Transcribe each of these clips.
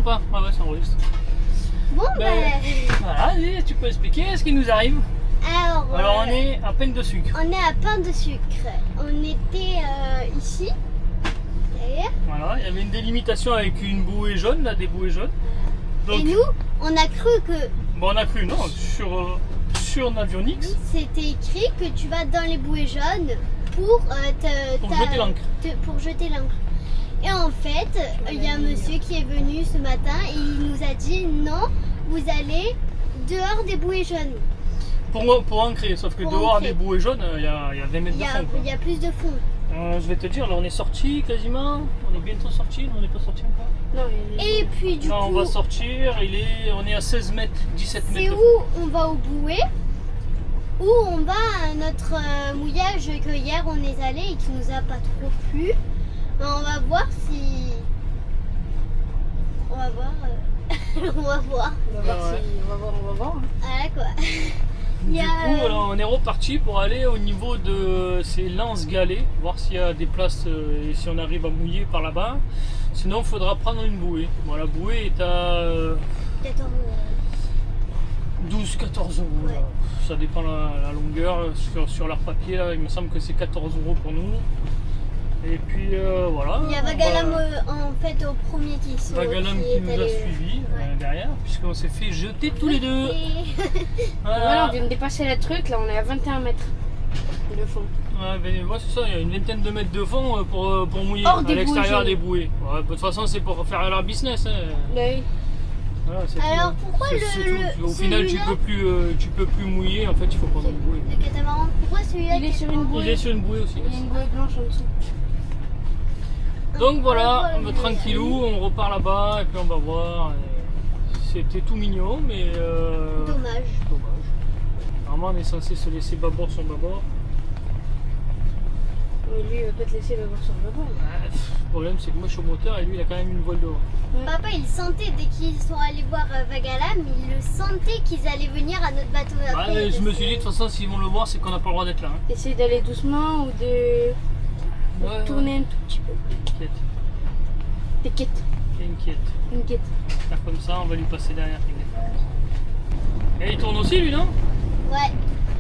pas? Ah ouais, ça enregistre. Bon, Voilà, allez, tu peux expliquer ce qui nous arrive? Alors on est à peine de sucre. On est à pain de sucre. On était ici, derrière. Voilà, il y avait une délimitation avec une bouée jaune, là, des bouées jaunes. Donc, Et nous, on a cru que bon, on a cru, non, sur Navionics. c'était écrit que tu vas dans les bouées jaunes pour, Jeter l'encre. Pour jeter l'encre. Et en fait, il y a un monsieur qui est venu ce matin et il nous a dit non, vous allez dehors des bouées jaunes. Pour ancrer, sauf que Pour dehors ancrer. des bouées jaunes, il y a 20 mètres de fond. Quoi. Il y a plus de fond. Je vais te dire, là on est sorti quasiment, on est bientôt sorti, non, on n'est pas sorti encore. Non, Et puis du Non, coup, on va sortir, on est à 16 mètres, 17 c'est mètres de fond. où on va aux bouées, où on va à notre mouillage que hier on est allé et qui nous a pas trop plu. On va voir si... On va voir. On va voir. on va voir Ouais. on va voir. Voilà quoi. Il y Du a, coup, alors, on est reparti pour aller au niveau de ces lances-galets, voir s'il y a des places et si on arrive à mouiller par là-bas. Sinon, il faudra prendre une bouée. Bon, la bouée est à peut-être 12-14 euros. Ouais. Là. Ça dépend la longueur. Sur leur papier, là, il me semble que c'est 14 euros pour nous. Et puis voilà. Il y a Vagalam en fait au premier qui sont. Vagalam qui nous a suivis derrière, puisqu'on s'est fait jeter tous les deux. Voilà, on vient de dépasser le truc, là on est à 21 mètres de fond. Ouais, ben, ouais, c'est ça, il y a une vingtaine de mètres de fond pour mouiller Hors à des l'extérieur bouées des bouées. Ouais, de toute façon, c'est pour faire leur business. Hein. Oui. Voilà, c'est Alors tout. pourquoi C'est le au final, tu peux plus mouiller. En fait, il faut prendre une bouée. Le catamaran, pourquoi celui-là Il est sur une bouée. Il est sur une bouée aussi. Il y a une bouée blanche en dessous. Donc voilà, tranquillou, on repart là-bas et puis on va voir. C'était tout mignon, mais Dommage. dommage. Normalement, on est censé se laisser bâbord sur bâbord. Mais lui il va pas te laisser le voir sur le bord. Le problème, c'est que moi je suis au moteur et lui il a quand même une voile devant. Papa, il sentait dès qu'ils sont allés voir Vagalam, il le sentait qu'ils allaient venir à notre bateau après. Ouais, je me suis dit, de toute façon, s'ils vont le voir, c'est qu'on n'a pas le droit d'être là. Hein. Essaye d'aller doucement ou de Ouais, tourner un tout petit peu. Inquiète, T'inquiète, inquiète. inquiète. Faire comme ça, on va lui passer derrière. Et il tourne aussi lui, non? Ouais.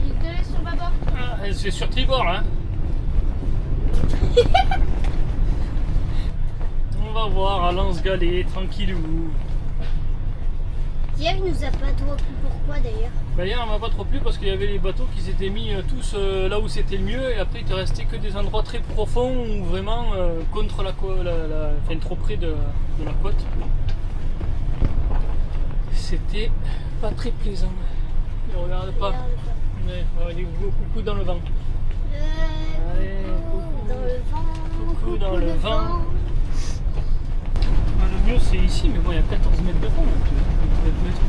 Il te laisse sur bâbord. Ah, c'est sur tribord là. On va voir à Lance-Galets, tranquillou. Hier, il nous a pas trop plu. Pourquoi d'ailleurs? Bah hier, on m'a pas trop plu parce qu'il y avait les bateaux qui s'étaient mis tous là où c'était le mieux et après il te restait que des endroits très profonds ou vraiment contre enfin, trop près de la côte. C'était pas très plaisant. Ne regarde pas. Mais, allez, coucou dans le vent. Allez, coucou. Dans le vent. Coucou dans le vent. Ah, le mieux c'est ici, mais bon, il y a 14 mètres de fond. Donc, tu vas te mettre.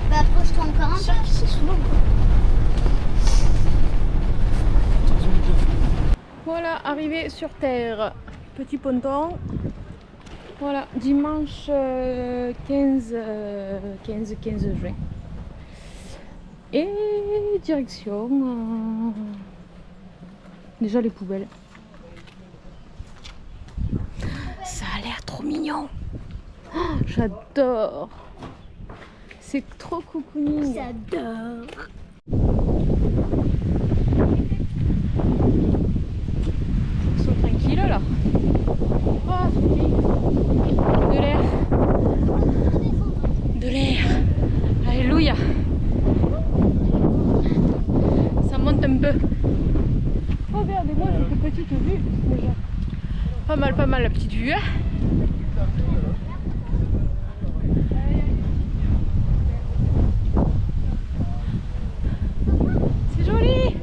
Bah, approche-toi encore un peu. C'est sous l'eau. 14 mètres de fond. Voilà, arrivé sur terre. Petit ponton. Voilà, dimanche 15 juin. Et direction. Déjà les poubelles. Ça a l'air trop mignon. Oh, j'adore. C'est trop cocooning. J'adore. Ils sont tranquilles là. Oh, c'est joli. De l'air. De l'air. Alléluia. Ça monte un peu. Oh, regardez-moi, cette petite vue déjà. Pas mal la petite vue. Hein. C'est joli.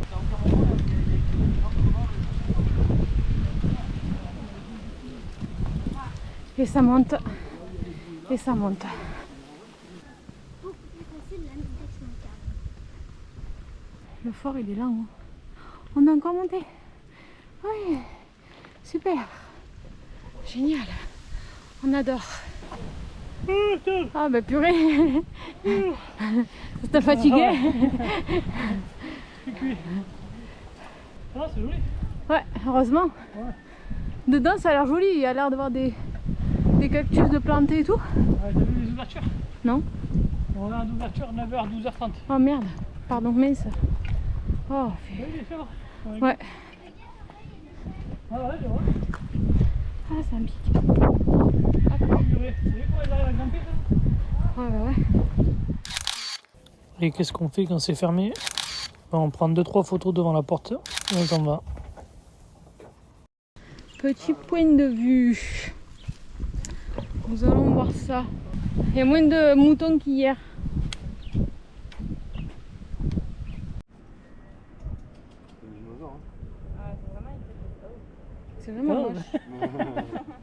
Et ça monte. Et ça monte. Beaucoup plus facile la navigation de câble. Le fort il est là. Hein. On a encore monté. Oui. Super. Génial. On adore. Ah bah purée. Ça t'a fatigué? Ah, c'est joli. Ouais, heureusement. Ouais. Dedans ça a l'air joli. Il y a l'air d'avoir des des cactus de planter et tout. Ouais, t'as vu les ouvertures? Non. On a d'ouverture 9h, 12h30. Oh merde, pardon, mince. Oh. Oui, il est fait, ouais. Ouais. Ah ouais, je vois. Ah, ça me pique. Ah, purée. Vous voyez comment ils arrivent à grimper là? Ouais, bah ouais. Et qu'est-ce qu'on fait quand c'est fermé? On prend 2-3 photos devant la porte et on s'en va. Petit point de vue. Nous allons voir ça. Il y a moins de moutons qu'hier. C'est vraiment moche.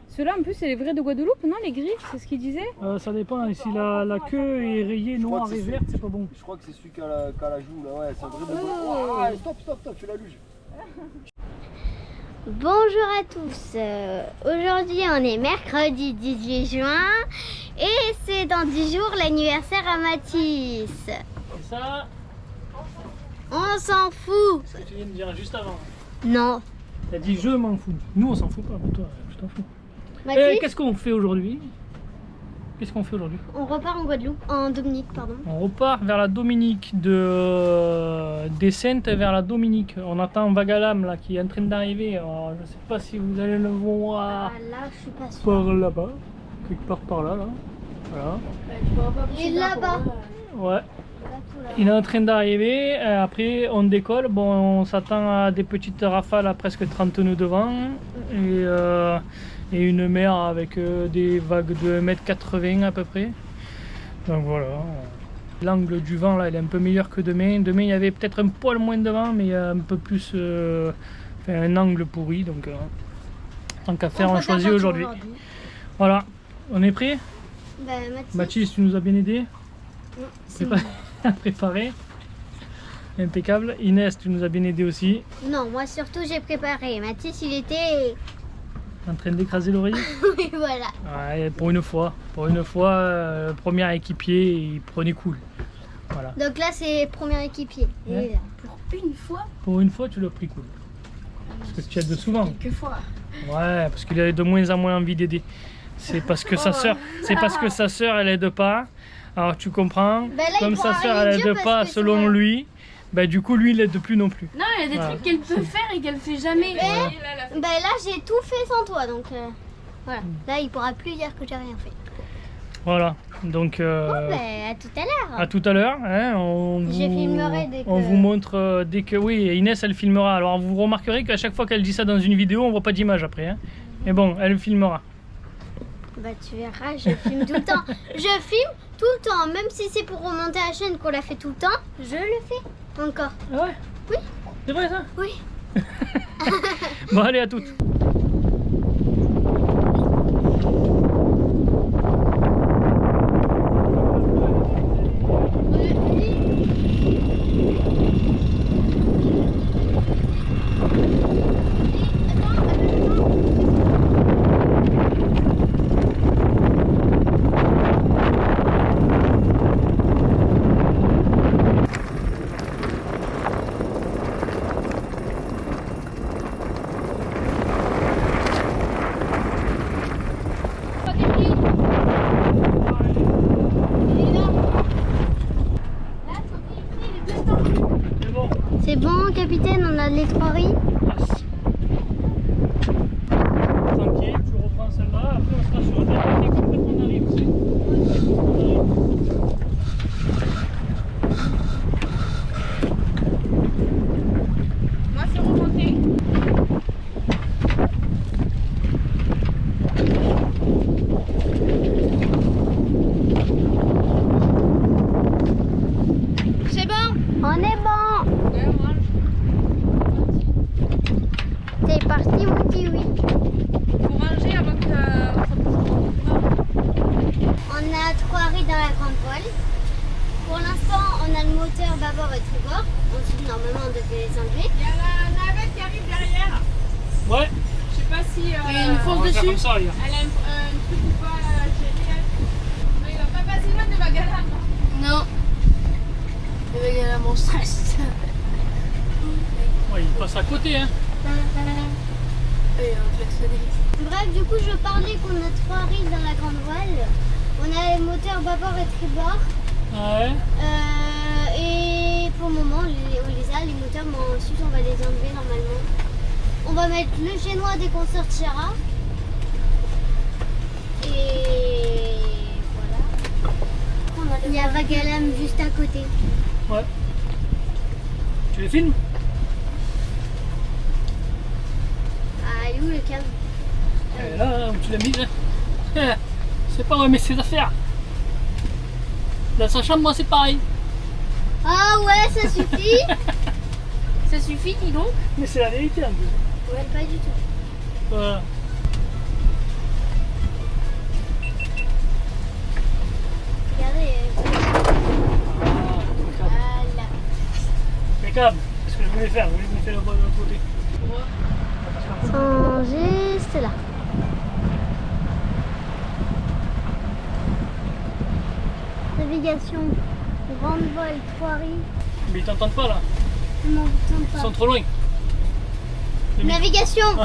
Ceux-là en plus c'est les vrais de Guadeloupe, non? Les gris, c'est ce qu'ils disaient? Ça dépend, si la queue est rayée noire et verte, c'est pas bon. Je crois que c'est celui qui a la joue là, ouais, c'est un vrai de stop, fais la luge. Bonjour à tous, aujourd'hui on est mercredi 18 juin et c'est dans 10 jours l'anniversaire à Mathis. Et ça, On s'en fout. ce que tu viens de dire juste avant. Non. T'as dit je m'en fous. Nous on s'en fout pas, mais toi tu t'en fous. Mathis, Qu'est-ce qu'on fait aujourd'hui? on repart en Guadeloupe, en Dominique, pardon. On repart vers la Dominique, des Saintes vers la Dominique. On attend Vagalam là qui est en train d'arriver. Alors, je sais pas si vous allez le voir Ah là, je suis pas sûre. par là-bas, quelque part par là. Voilà. Il est là-bas. Ouais. Il est en train d'arriver, après on décolle, bon on s'attend à des petites rafales à presque 30 nœuds de vent et une mer avec des vagues de 1,80 m à peu près. Donc voilà, l'angle du vent là il est un peu meilleur que demain. Demain il y avait peut-être un poil moins de vent mais il y a un peu plus, un angle pourri donc tant qu'à faire on choisit aujourd'hui. Voilà, on est prêt? Bah, Mathis. Mathis, tu nous as bien aidé? C'est Préparé, impeccable. Inès, tu nous as bien aidé aussi, Non, moi surtout j'ai préparé. Mathis, il était... en train d'écraser l'oreiller. Oui, voilà. Ouais, pour une fois, premier équipier, il prenait cool. Voilà. Donc là, c'est premier équipier. Et Ouais. là. Pour une fois, tu l'as pris cool. Parce que tu aides souvent. Quelquefois. Ouais, parce qu'il a de moins en moins envie d'aider. C'est parce que sa sœur, elle aide pas. Alors tu comprends. Ben là, il Comme sa pourra sœur, rien elle dire aide parce pas que selon c'est- lui. Bah du coup, lui, il aide plus non plus. Non, il y a des Voilà. trucs qu'elle peut faire et qu'elle fait jamais. Ben là, j'ai tout fait sans toi, donc voilà. Là, il pourra plus dire que j'ai rien fait. Voilà. Donc. Ben, à tout à l'heure. À tout à l'heure, hein, Je filmerai dès que- on vous montre dès que... Oui, Inès elle filmera, alors vous remarquerez qu'à chaque fois qu'elle dit ça dans une vidéo, on voit pas d'image après. Hein. Mais bon, elle filmera. Bah tu verras, je filme tout le temps. Je filme tout le temps, même si c'est pour remonter la chaîne qu'on l'a fait tout le temps, je le fais encore. Ah ouais? Oui. C'est vrai ça? Oui. Bon allez, à toutes. C'est bon. C'est bon, capitaine, on a les 3 riz. Yes. Tranquille, tu reprends celle-là, après on sera sur le dernier quand on arrive aussi. Moi, c'est remonté. C'est bon. On est bon. C'est parti, mon kiwi. Faut ranger avant que On a 3 riz dans la grande voile. Pour l'instant, on a le moteur bâbord et tribord. Ensuite, normalement, on devait les enlever. Il y a la navette qui arrive derrière. Ouais, Je sais pas si on va faire comme ça, les gars. elle a un truc ou pas chérie. Mais il va pas passer loin de Magalam. Non. Il y a mon stress. Ouais, il passe à côté, hein. Bref, du coup, je parlais qu'on a 3 riz dans la grande voile. On a les moteurs bâbord et tribord. Ouais. Et pour le moment, on les a, les moteurs, mais ensuite on va les enlever normalement. On va mettre le génois dès qu'on sortira. Et voilà. Il y a Vagalam juste à côté. Ouais. Tu les filmes? Ah, il est où le câble? Et là, où tu l'as mis là. C'est pas où elle met ses affaires. Dans sa chambre, moi c'est pareil. Ah ouais, ça suffit. Ça suffit, dis donc. Mais c'est la vérité un peu. Ouais, pas du tout. Voilà. Regardez. Voilà. Impeccable. C'est ce que je voulais faire. Je voulais faire le bon de l'autre côté. Sont juste là. Navigation, grande voile, 3 riz. Mais ils t'entendent pas là. Je m'en Ils pas. sont trop loin. Navigation.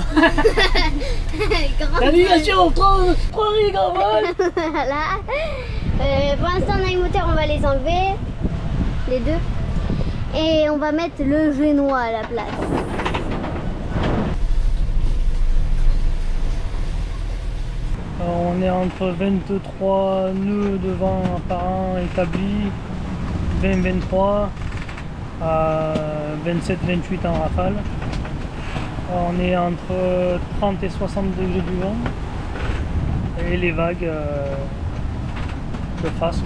Grande Navigation, trop riz, grand vol. Voilà. Pour l'instant, on a les moteurs, on va les enlever. Les deux. Et on va mettre le génois à la place. On est entre 23 nœuds de vent par an établis, 20-23 à 27-28 en rafale. On est entre 30 et 60 degrés du vent et les vagues de face.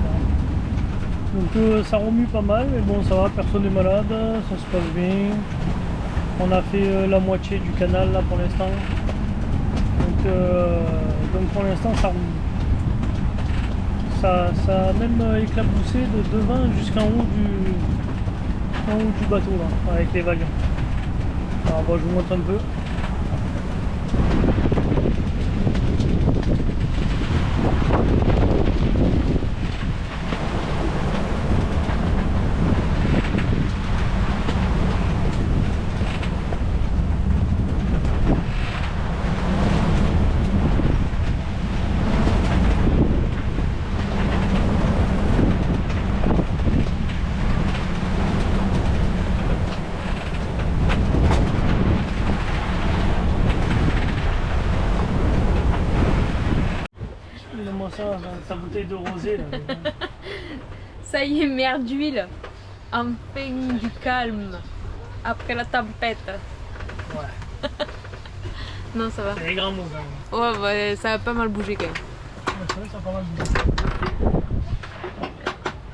Donc ça remue pas mal, mais bon ça va, personne n'est malade, ça se passe bien. On a fait la moitié du canal là pour l'instant. Donc pour l'instant ça remue. Ça a même éclaboussé de devant jusqu'en haut du bateau là, avec les vagues. Alors bon, je vous montre un peu. Ta bouteille de rosé là. Ça y est, mer d'huile. Enfin du calme. Après la tempête. Ouais. Non, ça va. C'est des grands mots quand même. Ouais, ça a pas mal bougé quand même. Ouais, c'est vrai, ça a pas mal bougé.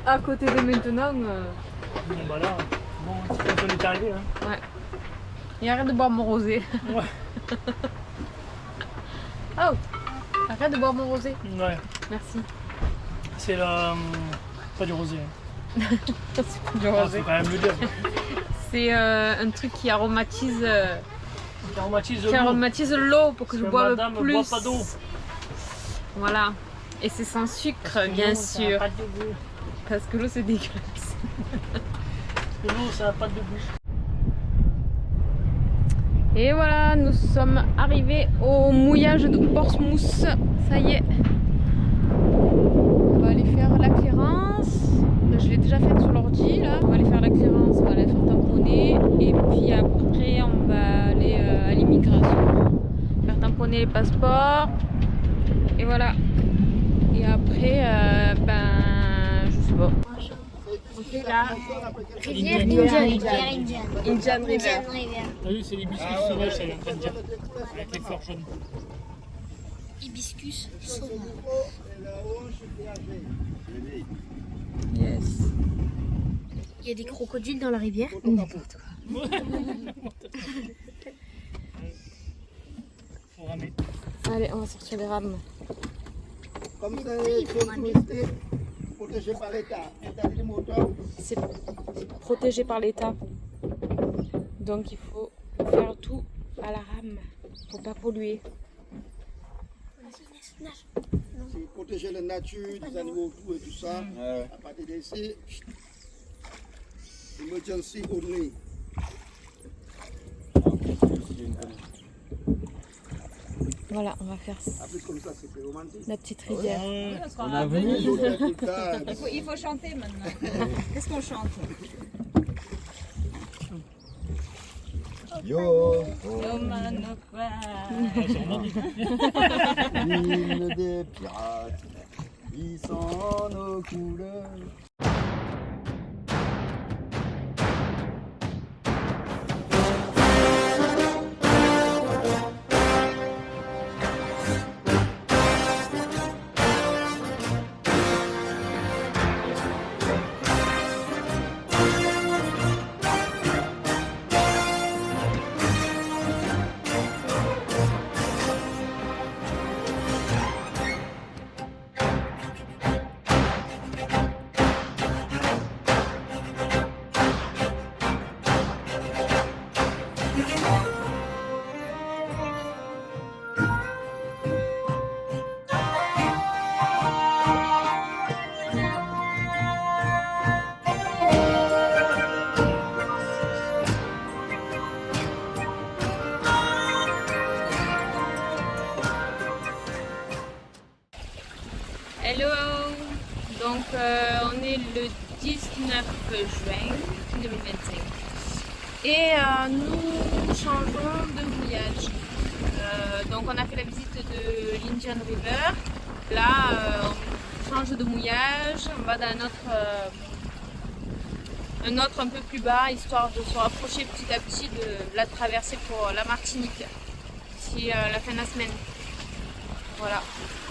À côté de maintenant. Bon bah là, bon, c'est quand on est arrivé hein. Ouais. Et arrête de boire mon rosé. Ouais. Oh, arrête de boire mon rosé. Ouais. Merci. C'est la... pas du rosé. Hein. C'est pas du Ah, rosé. faut quand même le dire. C'est un truc qui aromatise. Qui aromatise l'eau pour que je boive madame plus. boit pas d'eau. Voilà. Et c'est sans sucre, bien sûr. Pas de goût. Parce que l'eau c'est dégueulasse. Parce que l'eau ça n'a pas de goût. Et voilà, nous sommes arrivés au mouillage de Portsmouth. Ça y est. On va aller faire la clearance. Je l'ai déjà faite sur l'ordi là. On va aller faire la clearance, on va aller faire tamponner. Et puis après on va aller à l'immigration. Faire tamponner les passeports. Et voilà. Et après, je sais pas. On fait la Rivière Indian River. T'as vu, c'est l'hibiscus sauvage, ça est en train de dire. Avec les fleurs jaunes. Hibiscus sauvage. Yes. Il y a des crocodiles dans la rivière. N'importe quoi. Faut ramer. Allez, on va sortir les rames. Comme ça, c'est protégé par l'État. Interdit les moteurs. C'est protégé par l'État. Donc il faut faire tout à la rame pour pas polluer. C'est protéger la nature, les animaux autour et tout ça. À partir d'ici, emergency only. Voilà, on va faire En plus, comme ça, c'est romantique. la petite rivière. On a venu. Il faut chanter maintenant. Qu'est-ce qu'on chante? Yo, l'île des pirates, ils sont nos couleurs. Hello. Donc on est le 19 juin 2025 et nous changeons de mouillage. Donc on a fait la visite de l'Indian River. Là on change de mouillage, on va dans un autre un peu plus bas, histoire de se rapprocher petit à petit de la traversée pour la Martinique d'ici la fin de la semaine. Voilà,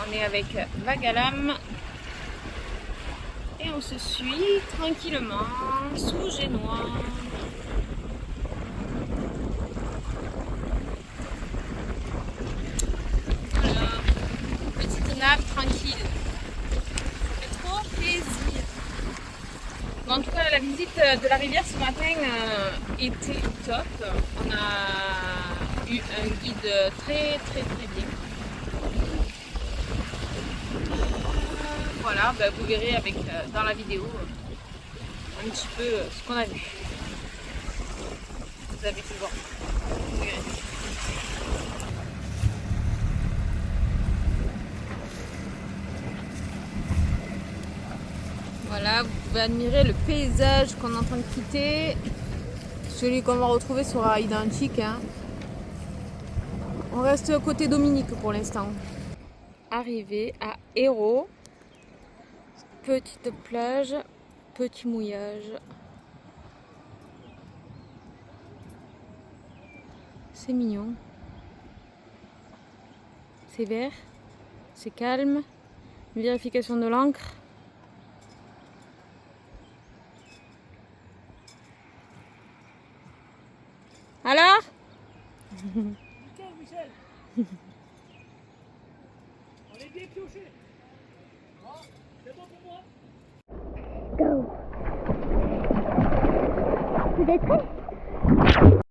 on est avec Vagalam et on se suit tranquillement sous Génois. Voilà, petite nappe tranquille, ça fait trop plaisir. Bon, en tout cas, la visite de la rivière ce matin était top. On a eu un guide très bien. Voilà, bah, vous verrez avec, dans la vidéo un petit peu ce qu'on a vu. Vous avez pu voir. Vous verrez. Voilà, vous pouvez admirer le paysage qu'on est en train de quitter. Celui qu'on va retrouver sera identique. Hein. On reste côté Dominique pour l'instant. Arrivé à Hérault. Petite plage, petit mouillage. C'est mignon. C'est vert, c'est calme. Vérification de l'encre. Alors? Michel. On est bien pioché. C'est bon pour moi. Go. Vous êtes prêts?